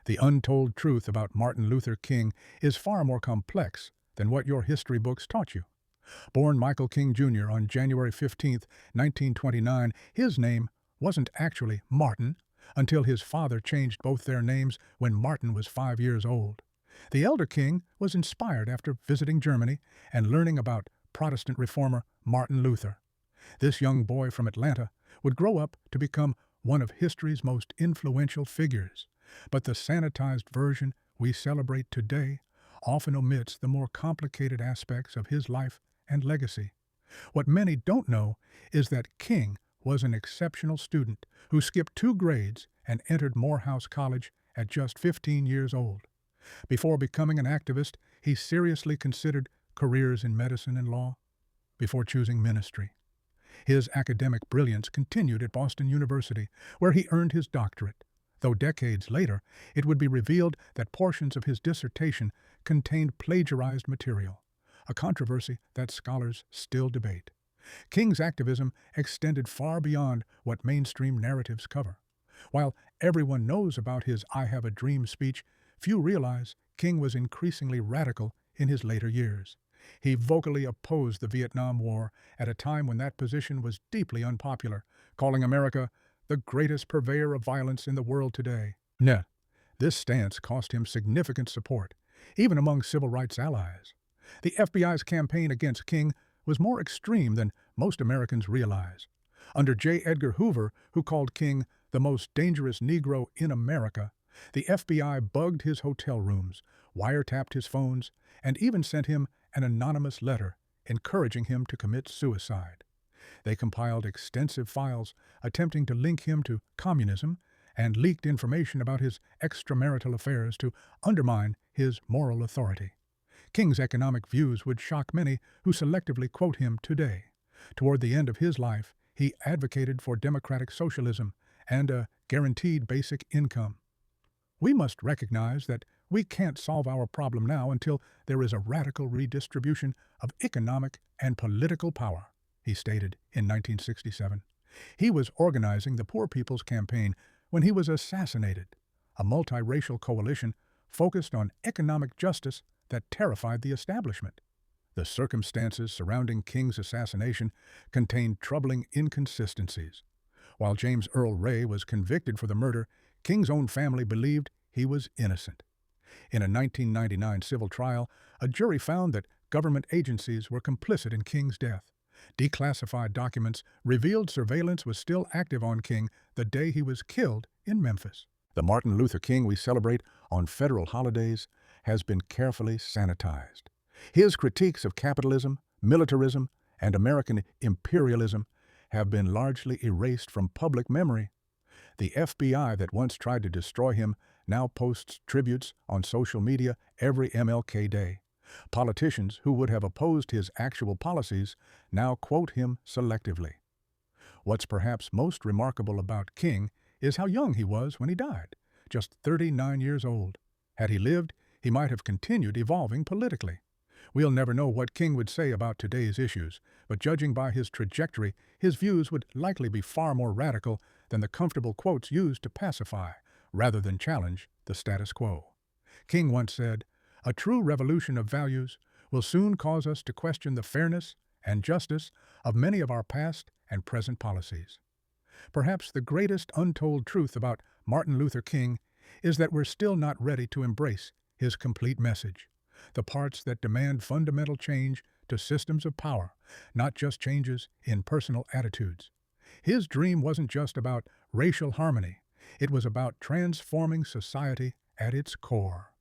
The untold truth about Martin Luther King is far more complex than what your history books taught you. Born Michael King Jr. on January 15, 1929, his name wasn't actually Martin until his father changed both their names when Martin was 5 years old. The elder King was inspired after visiting Germany and learning about Protestant reformer Martin Luther. This young boy from Atlanta would grow up to become one of history's most influential figures. But the sanitized version we celebrate today often omits the more complicated aspects of his life and legacy. What many don't know is that King was an exceptional student who skipped 2 grades and entered Morehouse College at just 15 years old. Before becoming an activist, he seriously considered careers in medicine and law before choosing ministry. His academic brilliance continued at Boston University, where he earned his doctorate, though decades later it would be revealed that portions of his dissertation contained plagiarized material, a controversy that scholars still debate. King's activism extended far beyond what mainstream narratives cover. While everyone knows about his "I Have a Dream" speech, few realize King was increasingly radical in his later years. He vocally opposed the Vietnam War at a time when that position was deeply unpopular, calling America the greatest purveyor of violence in the world today. Yet, this stance cost him significant support, even among civil rights allies. The FBI's campaign against King was more extreme than most Americans realize. Under J. Edgar Hoover, who called King the most dangerous Negro in America, the FBI bugged his hotel rooms, wiretapped his phones, and even sent him an anonymous letter encouraging him to commit suicide. They compiled extensive files attempting to link him to communism and leaked information about his extramarital affairs to undermine his moral authority. King's economic views would shock many who selectively quote him today. Toward the end of his life, he advocated for democratic socialism and a guaranteed basic income. We must recognize that we can't solve our problem now until there is a radical redistribution of economic and political power, he stated in 1967. He was organizing the Poor People's Campaign when he was assassinated, a multiracial coalition focused on economic justice that terrified the establishment. The circumstances surrounding King's assassination contained troubling inconsistencies. While James Earl Ray was convicted for the murder, King's own family believed he was innocent. In a 1999 civil trial, a jury found that government agencies were complicit in King's death. Declassified documents revealed surveillance was still active on King the day he was killed in Memphis. The Martin Luther King we celebrate on federal holidays has been carefully sanitized. His critiques of capitalism, militarism, and American imperialism have been largely erased from public memory. The FBI that once tried to destroy him now posts tributes on social media every MLK Day. Politicians who would have opposed his actual policies now quote him selectively. What's perhaps most remarkable about King is how young he was when he died, just 39 years old. Had he lived, he might have continued evolving politically. We'll never know what King would say about today's issues, but judging by his trajectory, his views would likely be far more radical than the comfortable quotes used to pacify, rather than challenge, the status quo. King once said, "A true revolution of values will soon cause us to question the fairness and justice of many of our past and present policies." Perhaps the greatest untold truth about Martin Luther King is that we're still not ready to embrace his complete message, the parts that demand fundamental change to systems of power, not just changes in personal attitudes. His dream wasn't just about racial harmony, it was about transforming society at its core.